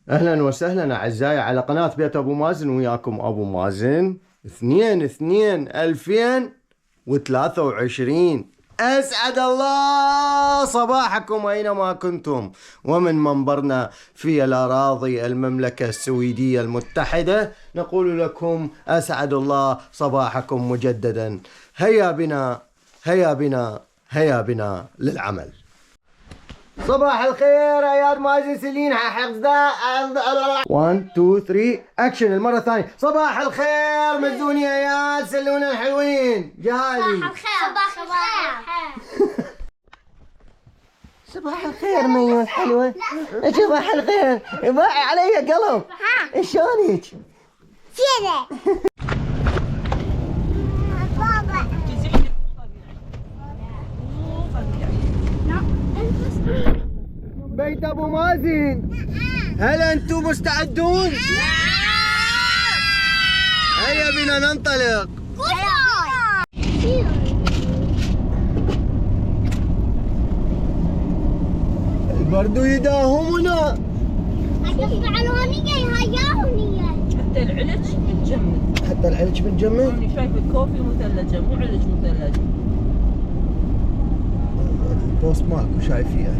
أهلا وسهلا أعزائي على قناة بيت أبو مازن، وياكم أبو مازن 2/2/2023. أسعد الله صباحكم أينما كنتم، ومن منبرنا في الأراضي المملكة السويدية المتحدة نقول لكم أسعد الله صباحكم مجددا. هيا بنا هيا بنا هيا بنا للعمل. صباح الخير يا مازن سلين حقدا 1 2 3 اكشن. المره الثانيه صباح الخير مزوني يا عيال سلونا الحلوين جهالي. صباح الخير. صباح الخير ميون حلوه. صباح الخير باعي علي قلب. شلونك؟ كذا بابا بيت ابو مازن، هل انتم مستعدون؟ هيا بنا ننطلق. البرد يداهمنا. حتى العلج متجمد. حتى العلج متجمد. أنا شايف الكوفي مثلجة مو علج مثلج. البوست ماكو شايفيها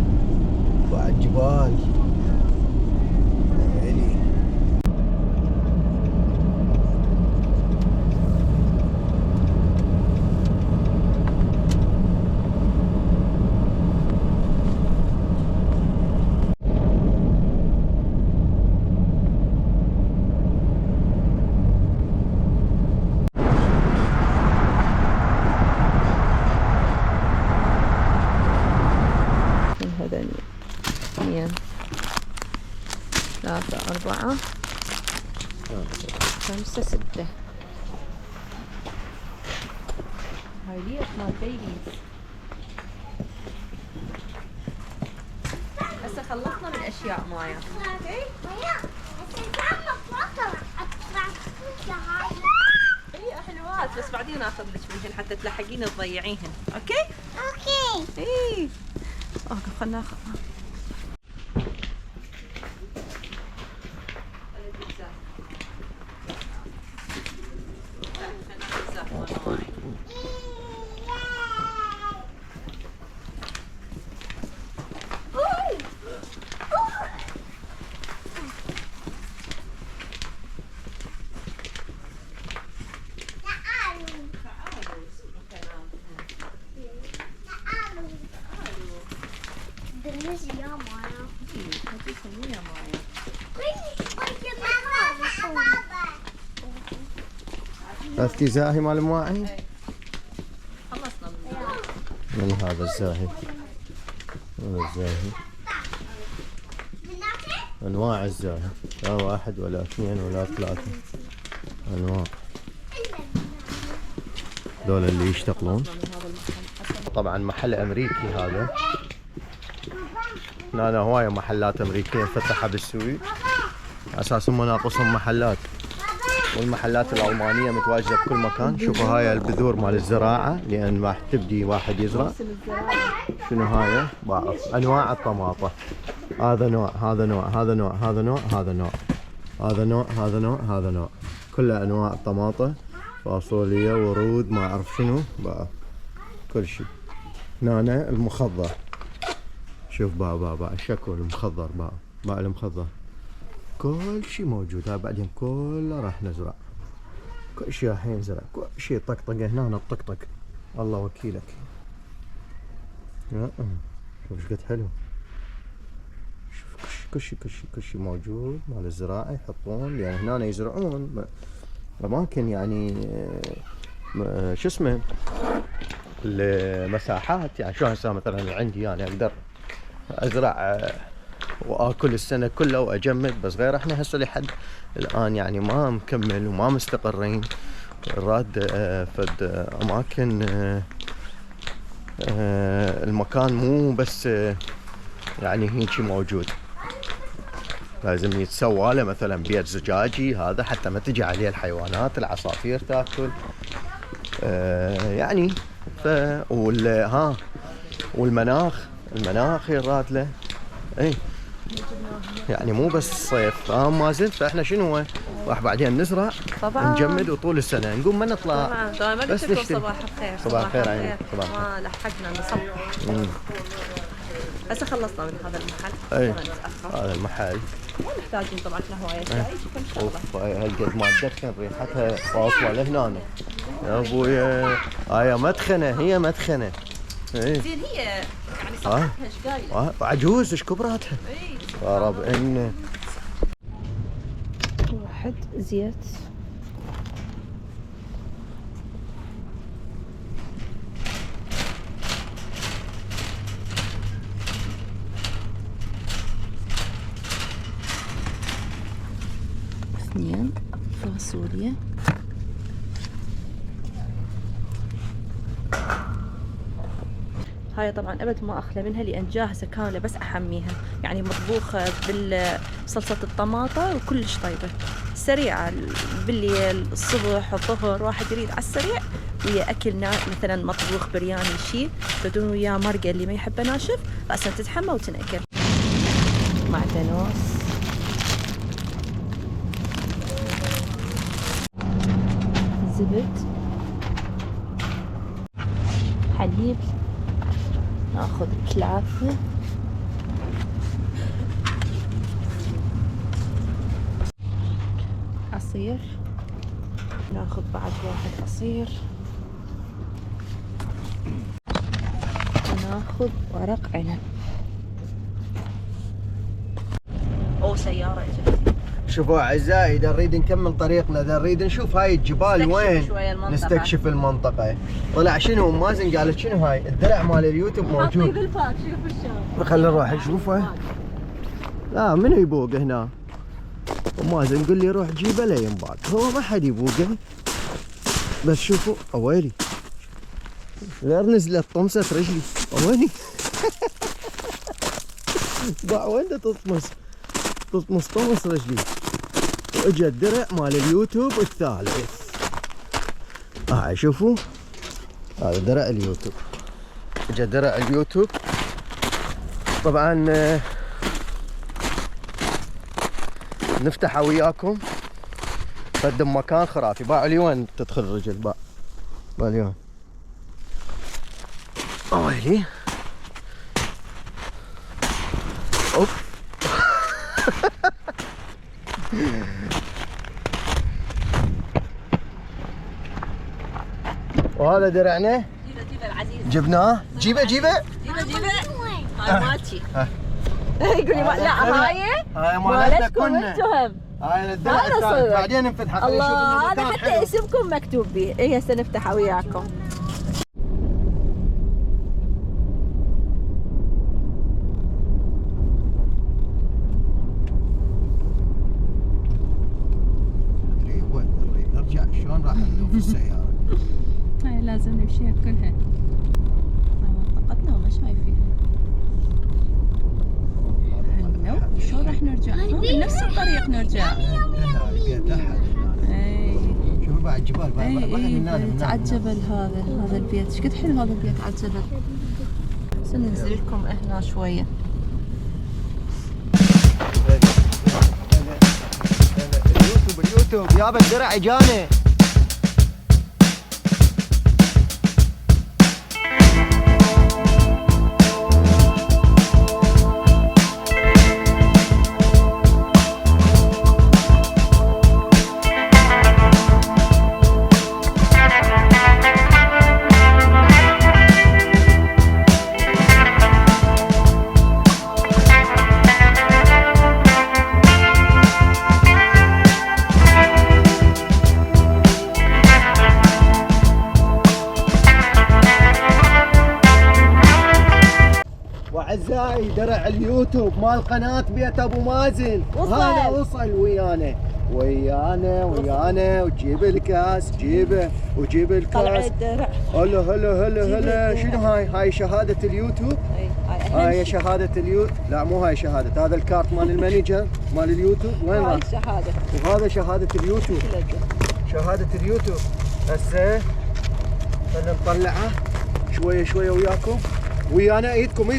بعد جبال. يعني هذا 2 3 4 5 6. هاي ليش مال بيبيز. هسه خلصنا من الاشياء مايا. اي حلوات بس بعدين اخذ لك منهن حتى تلحقين تضيعيهن. اوكي اي اوقف خلنا ناخذ. شفتي زاهي مال مواعي؟ خلصنا من هذا الزاهي. هذا الزاهي انواع الزاهي، لا واحد ولا اثنين ولا ثلاثة، انواع. دول اللي يشتغلون. طبعا محل امريكي هذا. هنا هواية محلات امريكية مفتحة بالسويد على اساس هم ناقصهم محلات، والمحلات الألمانية متواجدة بكل مكان. شوفوا هاي البذور مال الزراعة، لأن ما تبدي واحد يزرع. شنو هاي؟ بعرف أنواع الطماطة. هذا نوع، هذا نوع، هذا نوع، هذا نوع، هذا نوع، هذا نوع، هذا نوع، هذا نوع. كلها أنواع الطماطة، فاصوليا، ورود، ما أعرف شنو، بعرف كل شيء. هنا المخضر. شوف با الشكل المخضر، با المخضر. كل شيء موجود. هذا بعدين كله راح نزرع. كل شيء راح ينزرع، كل شيء طقطقه هنا الطقطق. الله وكيلك. شوف ايش قد حلو. شوف كل شيء موجود مال الزراعة يحطون، لأن هنا يزرعون أماكن يعني شو اسمه المساحات. يعني شو هسه مثلا عندي أنا أقدر أزرع واكل السنه كلها واجمد، بس غير احنا هسه لحد الان يعني ما مكمل وما مستقرين. راد فد اماكن المكان مو بس يعني هيك موجود، لازم يتسوى له مثلا بيت زجاجي هذا حتى ما تجي عليه الحيوانات، العصافير تاكل يعني. والمناخ يراد له. اي يعني مو بس صيف مازن. فاحنا شنو هو راح بعدين نزرع طبعا نجمد وطول السنه نقوم ما نطلع. طبعا ما بس قلت لكم نشتري. صباح الخير. صباح الخير عيني. صباح الخير. ما لحقنا نصبح. هسه خلصنا من هذا المحل. اي ما نتأخر. هذا المحل. مو محتاجين طبعا هوايه شاي كم شغله. اوف هالقد ما تدخن ريحتها واصله لهنا. يا ابويا هاي مدخنه. هي مدخنه. اي زين هي يعني صحتها ايش قايله؟ عجوز ايش كبراتها. اي يا رب ان واحد زيت. اثنين فاصوليا. هاي طبعا ابد ما اخلى منها لان جاهزه كامله بس احميها، يعني مطبوخه بصلصه الطماطه وكلش طيبه سريعه بالليل الصبح الظهر. واحد يريد على السريع ويا اكل مثلا مطبوخ برياني شيء بدون وياه مرقه اللي ما يحبه ناشف راسا تتحمى وتنأكل. معدنوس زبد حليب. ناخذ 3 عصير. ناخذ بعد 1 عصير. وناخذ ورق عنب. او سيارة اجت. شوفوا اعزائي اذا نريد نكمل طريقنا، اذا نريد نشوف هاي الجبال وين نستكشف المنطقة. طلع شنو مازن قالت شنو هاي الدرع مال اليوتيوب موجود. بالباك شوف الشام. خلينا نروح نشوفه. لا منو يبوق هنا؟ ومازن يقول لي روح جيبه لا ينباق. هو ما حد يبوقه. بس شوفوا اويلي غير نزلت طمسة رجلي. اويلي باع وين تطمس طمس رجلي. واجا الدرع مال اليوتيوب الثالث. شوفوا هذا درع اليوتيوب. اجا درع اليوتيوب طبعا. نفتحه وياكم. قدم مكان خرافي. باع لي وين تدخل الرجل. باع لي وين. اويلي اوف وهذا درعنا. جيبه العزيز. جبناه. جيبه هاي مالتي. يقول لي لا هاي مالتنا لكم كنا. انتم. هاي الدرع الثالث. بعدين نفتحه. الله هذا حتى اسمكم مكتوب به. اي هسه نفتحه وياكم. نرجع شلون راح ندوب في السيارة. هاي لازم نمشيها كلها. منطقتنا وما شايفيها. هلو شلون راح نرجع؟ بنفس الطريق نرجع. اي شوفوا بعد جبال. بعد على الجبل. هذا البيت ايش قد حلو. هذا البيت على الجبل. سننزل لكم هنا شويه. اليوتيوب يابا الدرع اجاني. اعزائي درع اليوتيوب مال قناة بيت ابو مازن هذا وصل ويانا وجيب الكاس. جيبه وجيب الكاس. طلع الدرع. هلا شنو هاي شهادة اليوتيوب. هاي شهادة اليوتيوب. لا مو هاي شهادة. هذا الكارت مال المانجر مال اليوتيوب. وين راح؟ الشهادة. وهذا شهادة اليوتيوب. شهادة اليوتيوب. هسه خلينا نطلعه شوية وياكم. ويانا ايدكم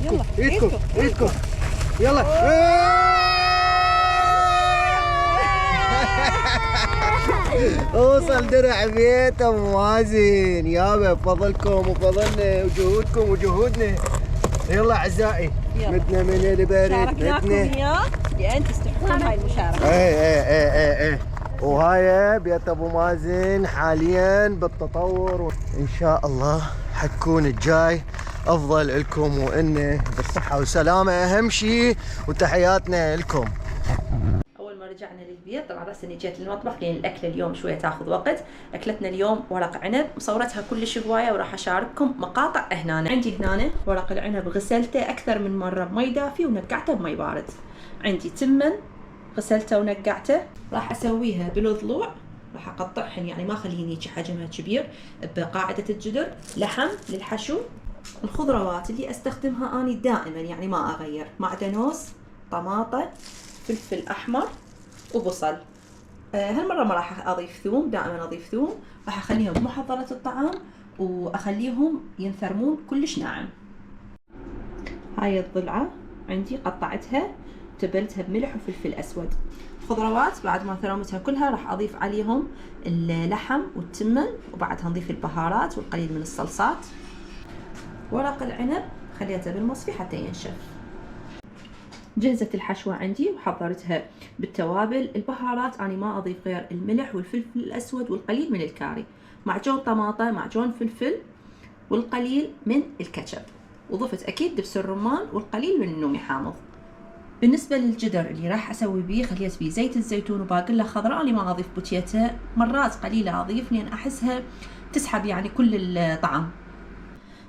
يلا. اوصل درع بيت ابو مازن يابا، بفضلكم وفضلنا وجهودكم وجهودنا. يلا اعزائي، يلا. متنا من البرد شاركناكم متنا. اياه لان تستحقون هاي المشاركه. ايه وهاي بيت ابو مازن حاليا بالتطور، ان شاء الله حتكون الجاي افضل لكم وانه بالصحه والسلامه اهم شيء، وتحياتنا لكم. اول ما رجعنا للبيت طبعا بس اني جيت للمطبخ لان الاكله اليوم شويه تاخذ وقت. اكلتنا اليوم ورق عنب، مصورتها كلش هوايه وراح اشارككم مقاطع هنا. عندي هنا ورق العنب غسلته اكثر من مره بمي دافي ونقعته بمي بارد. عندي تمن غسلته ونقعته، راح اسويها بالضلوع، راح اقطعهن يعني ما اخليهن هيك حجمها كبير بقاعده الجدر. لحم للحشو. الخضروات اللي استخدمها اني دائما يعني ما اغير، معدنوس، طماطه، فلفل احمر وبصل. هالمره ما راح اضيف ثوم، دائما اضيف ثوم. راح اخليهم بمحضره الطعام واخليهم ينثرمون كلش ناعم. هاي الضلعه عندي قطعتها تبلتها بملح وفلفل اسود. خضروات بعد ما ثرمتها كلها راح اضيف عليهم اللحم والتمن، وبعدها نضيف البهارات والقليل من الصلصات. ورق العنب خليته بالمصفي حتى ينشف. جهزت الحشوة عندي وحضرتها بالتوابل. البهارات أنا ما أضيف غير الملح والفلفل الأسود والقليل من الكاري، معجون طماطة، معجون فلفل، والقليل من الكاتشب، وضفت أكيد دبس الرمان والقليل من النومي حامض. بالنسبة للجدر اللي راح أسوي بيه خليت بيه زيت الزيتون وباقلة خضراء، أنا ما أضيف بوتيتا، مرات قليلة أضيف لأن أحسها تسحب يعني كل الطعم.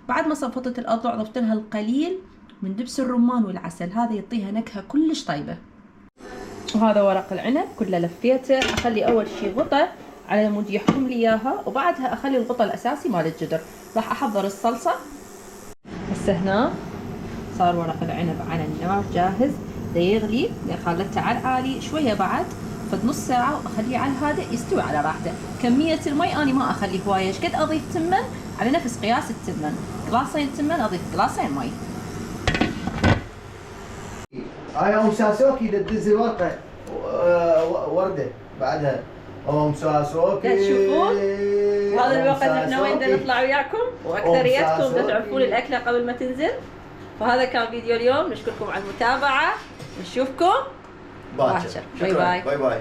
بعد ما صفطت الأضلع ضفت لها القليل من دبس الرمان والعسل، هذا يعطيها نكهة كلش طيبة. وهذا ورق العنب كله لفيته. أخلي أول شي غطا على مود يحكم لي إياها، وبعدها أخلي الغطا الأساسي مال الجدر. راح أحضر الصلصة. هسه هنا صار ورق العنب على النار جاهز ليغلي، خليته على العالي شوية بعد فد نص ساعة وأخليه على الهادئ يستوي على راحته. كمية المي أنا ما أخلي هواية، ايش قد أضيف تمن على نفس قياس التمن، جلاصين تمن أضيف جلاصين مي. هاي ام ساسوكي تدز الورقه ورده بعدها ام ساسوكي. تشوفون هذا الوقت احنا وين بدنا نطلع وياكم، واكثريتكم بدنا تعرفون الاكله قبل ما تنزل. فهذا كان فيديو اليوم، نشكركم على المتابعه، نشوفكم باكر. باي باي. باي باي.